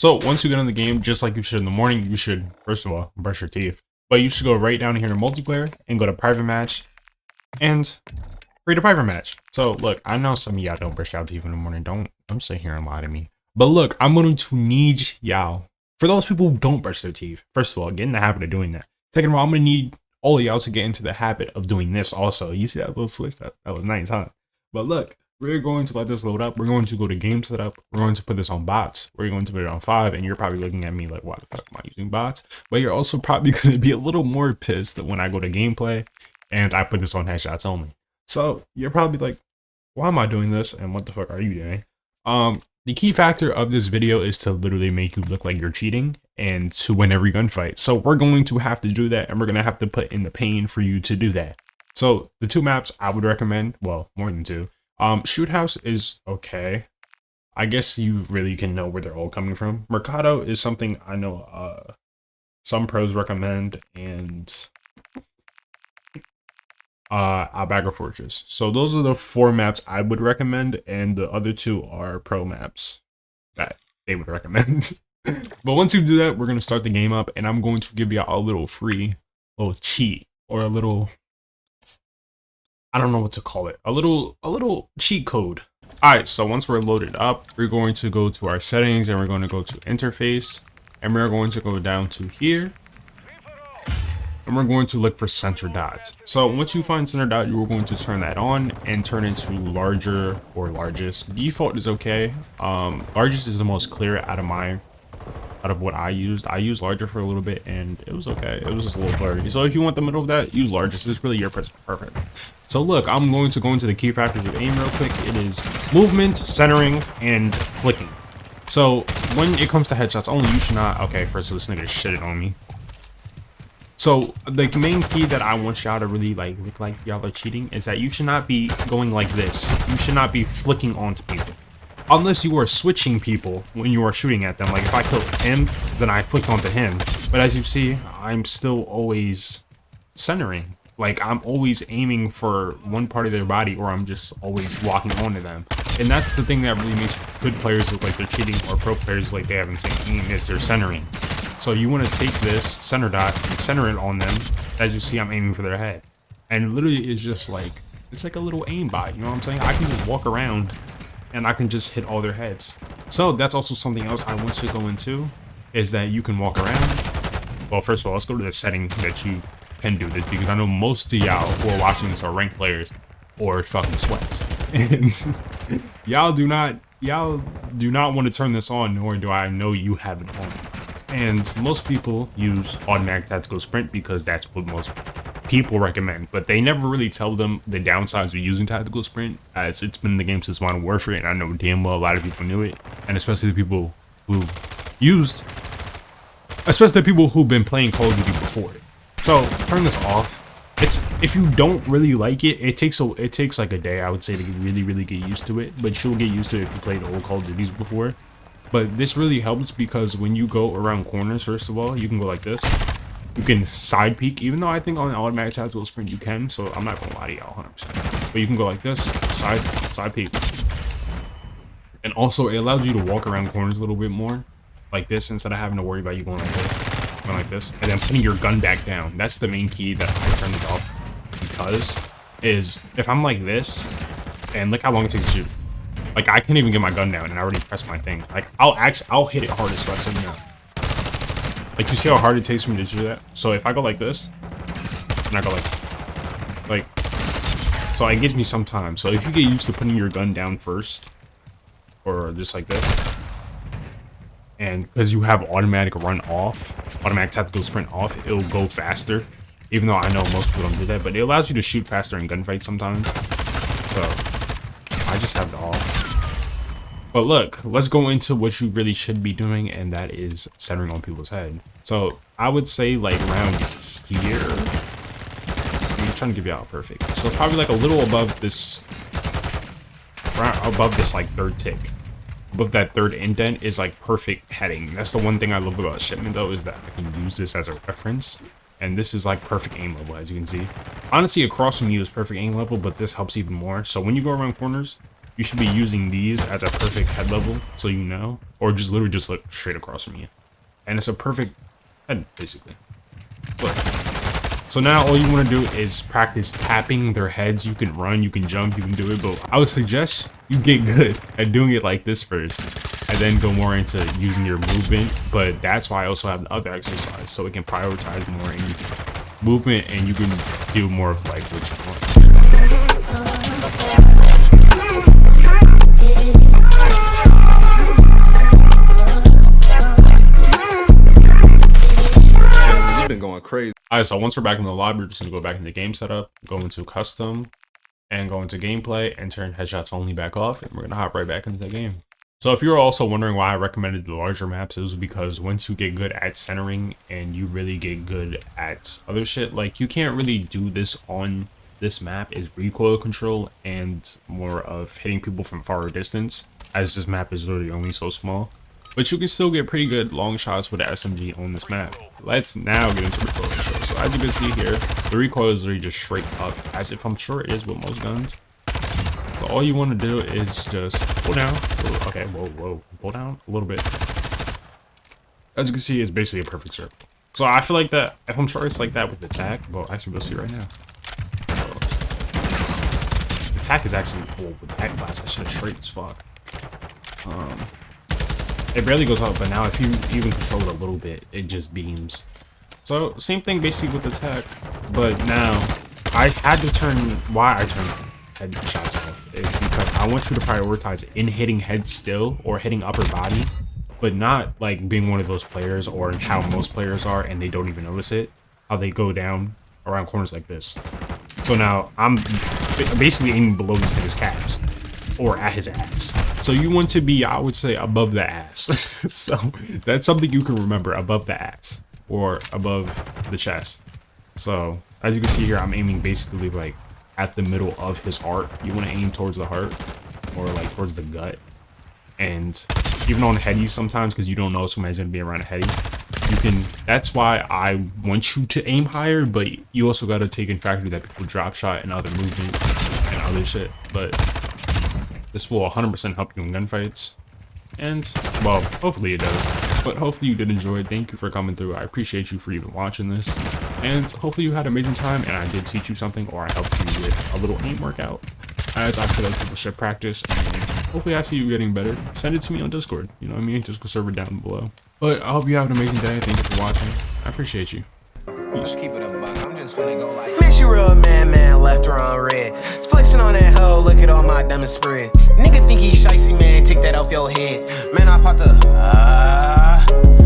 So once you get in the game, just like you should in the morning, you should, first of all, brush your teeth. But you should go right down here to multiplayer and go to private match and create a private match. So look, I know some of y'all don't brush your teeth in the morning. Don't sit here and lie to me. But look, I'm going to need y'all. For those people who don't brush their teeth, first of all, get in the habit of doing that. Second of all, I'm going to need all of y'all to get into the habit of doing this also. You see that little switch? That was nice, huh? But look, we're going to let this load up. We're going to go to game setup. We're going to put this on bots. We're going to put it on 5, and you're probably looking at me like, why the fuck am I using bots? But you're also probably going to be a little more pissed when I go to gameplay and I put this on headshots only. So you're probably like, why am I doing this? And what the fuck are you doing? The key factor of this video is to literally make you look like you're cheating and to win every gunfight. So we're going to have to do that, and we're going to have to put in the pain for you to do that. So the 2 maps I would recommend, well, more than 2. Shoot House is okay. I guess you really can know where they're all coming from. Mercado is something I know some pros recommend, and Albagra Fortress. So those are the 4 maps I would recommend, and the other 2 are pro maps that they would recommend. But once you do that, we're going to start the game up, and I'm going to give you a little cheat, or a little, I don't know what to call it, a little cheat code. Alright, so once we're loaded up, we're going to go to our settings, and we're going to go to interface, and we're going to go down to here, and we're going to look for center dot. So once you find center dot, you're going to turn that on and turn it to larger or largest. Default is okay. Largest is the most clear out of what I used. I used larger for a little bit and it was okay. It was just a little blurry. So if you want the middle of that, use largest. It's really your perfect. So look, I'm going to go into the key factors of aim real quick. It is movement, centering, and clicking. So when it comes to headshots only, you should not, okay, first of all, this nigga shitted on me. So the main key that I want y'all to really like look like y'all are cheating is that you should not be going like this. You should not be flicking onto people. Unless you are switching people when you are shooting at them. Like if I killed him, then I flicked onto him. But as you see, I'm still always centering. Like I'm always aiming for one part of their body, or I'm just always locking onto them. And that's the thing that really makes good players look like they're cheating, or pro players like they have insane aim, is they're centering. So you want to take this center dot and center it on them. As you see, I'm aiming for their head. And literally it's just like, it's like a little aimbot, you know what I'm saying? I can just walk around and I can just hit all their heads. So that's also something else I want to go into, is that you can walk around. Well, first of all, let's go to the setting that you can do this, because I know most of y'all who are watching this are ranked players or fucking sweats. And y'all do not want to turn this on, nor do I know you have it on. And most people use automatic tactical sprint because that's what most people recommend, but they never really tell them the downsides of using tactical sprint, as it's been in the game since Modern Warfare, and I know damn well a lot of people knew it, and especially the people who've been playing Call of Duty before it. So turn this off. If you don't really like it, it takes like a day, I would say, to really get used to it, but you'll get used to it if you played old Call of Duties before. But this really helps because when you go around corners, first of all, you can go like this. You can side peek, even though I think on automatic tactical sprint you can, so I'm not gonna lie to y'all 100%. But you can go like this, side peek. And also it allows you to walk around corners a little bit more, like this, instead of having to worry about you going like this, and then putting your gun back down. That's the main key that I turned it off, because if I'm like this, and look how long it takes to shoot. Like I can't even get my gun down and I already pressed my thing. Like I'll hit it hardest right now. Like you see how hard it takes for me to do that? So if I go like this, and I go like, so it gives me some time. So if you get used to putting your gun down first, or just like this, and because you have automatic run off, automatic tactical sprint off, it'll go faster. Even though I know most people don't do that, but it allows you to shoot faster in gunfights sometimes. So I just have it off. But look, let's go into what you really should be doing, and that is centering on people's head. So I would say like around here. I'm trying to give you out perfect. So probably like a little above this, like third tick. Above that third indent is like perfect heading. That's the one thing I love about shipment though, is that I can use this as a reference. And this is like perfect aim level, as you can see. Honestly, across from you is perfect aim level, but this helps even more. So when you go around corners, you should be using these as a perfect head level, so you know, or just literally just look straight across from you. And it's a perfect head, basically. Look. So now all you want to do is practice tapping their heads. You can run, you can jump, you can do it, but I would suggest you get good at doing it like this first, and then go more into using your movement. But that's why I also have the other exercise, so it can prioritize more in movement, and you can do more of like what you want. Been going crazy. Alright, so once we're back in the lobby, we're just gonna go back into game setup, go into custom, and go into gameplay, and turn headshots only back off, and we're gonna hop right back into the game. So if you're also wondering why I recommended the larger maps, it was because once you get good at centering and you really get good at other shit, like you can't really do this on this map is recoil control and more of hitting people from far distance, as this map is literally only so small. But you can still get pretty good long shots with the SMG on this map. Let's now get into recoil control. So as you can see here, the recoil is literally just straight up, as if I'm sure it is with most guns. So all you want to do is just pull down. Okay, whoa, pull down a little bit. As you can see, it's basically a perfect circle. So I feel like that, if I'm sure it's like that with the attack, well, actually we'll see right now. The attack is actually, oh, with that class, that shit is straight as fuck. It barely goes up, but now if you even control it a little bit, it just beams. So same thing basically with attack, but now I had to turn, why I turned headshots off is because I want you to prioritize in hitting head still or hitting upper body, but not like being one of those players or how most players are and they don't even notice it, how they go down around corners like this. So now I'm basically aiming below this nigga's calves or at his ass. So you want to be, I would say, above the ass. So that's something you can remember, above the ass or above the chest. So as you can see here, I'm aiming basically like at the middle of his heart. You want to aim towards the heart or like towards the gut. And even on headies sometimes, because you don't know somebody's going to be around a heady, you can, that's why I want you to aim higher, but you also got to take in factor that people drop shot and other movement and other shit. But this will 100% help you in gunfights, and, well, hopefully it does. But hopefully you did enjoy it. Thank you for coming through. I appreciate you for even watching this, and hopefully you had an amazing time, and I did teach you something, or I helped you with a little aim workout, as I feel like people should practice, and hopefully I see you getting better. Send it to me on Discord, you know what I mean? Discord server down below. But I hope you have an amazing day. Thank you for watching. I appreciate you. Peace. Keep it a buck. I'm just finna go like man, she real man, left her on red. Flexing on that hoe, look at all my diamond spread. Nigga think he shicey, man, take that off your head. Man, I popped the